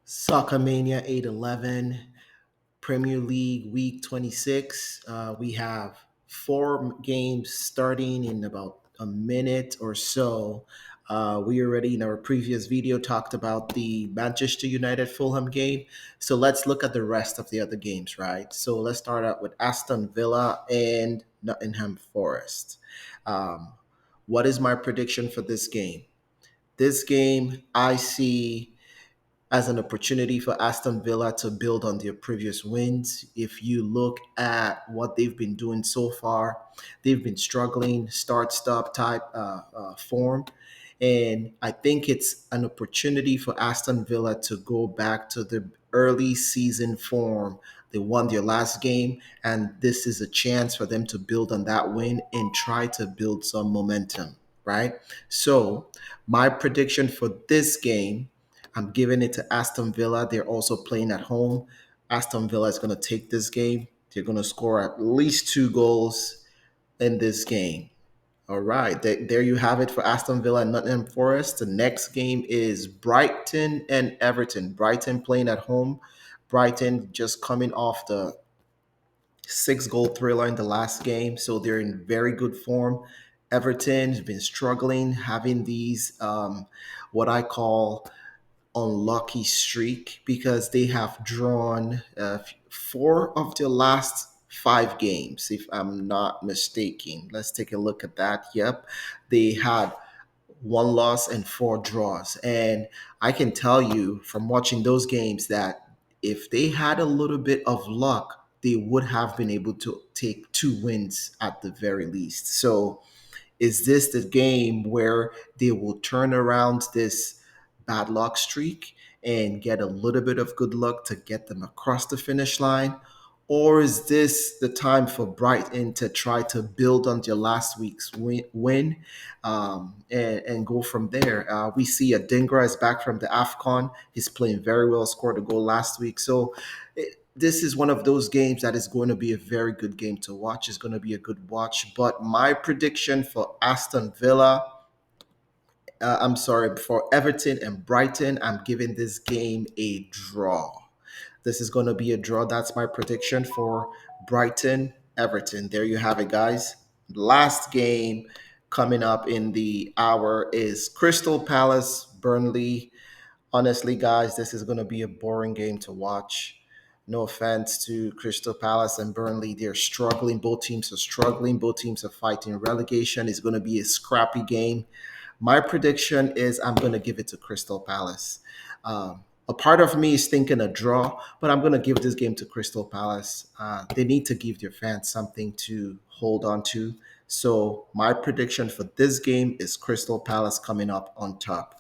Soccer Mania 811, Premier League Week 26. We have four games starting in about a minute or so. We already in our previous video talked about the Manchester United Fulham game. So let's look at the rest of the other games, right? So let's start out with Aston Villa and Nottingham Forest. Um, what is my prediction for this game? This game, I see as an opportunity for Aston Villa to build on their previous wins. If you look at what they've been doing so far, they've been struggling, start stop type form. And I think it's an opportunity for Aston Villa to go back to the early season form. They won their last game, and this is a chance for them to build on that win and try to build some momentum, right? So, my prediction for this game, I'm giving it to Aston Villa. They're also playing at home. Aston Villa is going to take this game. They're going to score at least two goals in this game. All right, there you have it for Aston Villa and Nottingham Forest. The next game is Brighton and Everton. Brighton playing at home. Brighton just coming off the six-goal thriller in the last game, so they're in very good form. Everton has been struggling, having these what I call unlucky streak because they have drawn four of their last five games, if I'm not mistaken. Let's take a look at that. Yep. They had one loss and four draws. And I can tell you from watching those games that if they had a little bit of luck, they would have been able to take two wins at the very least. So, is this the game where they will turn around this bad luck streak and get a little bit of good luck to get them across the finish line? Or is this the time for Brighton to try to build on their last week's win, and go from there? We see Adingra is back from the AFCON. He's playing very well, scored a goal last week. So this is one of those games that is going to be a very good game to watch. It's going to be a good watch. But my prediction for Aston Villa, I'm sorry, for Everton and Brighton, I'm giving this game a draw. This is going to be a draw. That's my prediction for Brighton, Everton. There you have it, guys. Last game coming up in the hour is Crystal Palace, Burnley. Honestly, guys, this is going to be a boring game to watch. No offense to Crystal Palace and Burnley. They're struggling. Both teams are struggling. Both teams are fighting relegation. It's going to be a scrappy game. My prediction is I'm going to give it to Crystal Palace. A part of me is thinking a draw, but I'm going to give this game to Crystal Palace. They need to give their fans something to hold on to. So my prediction for this game is Crystal Palace coming up on top.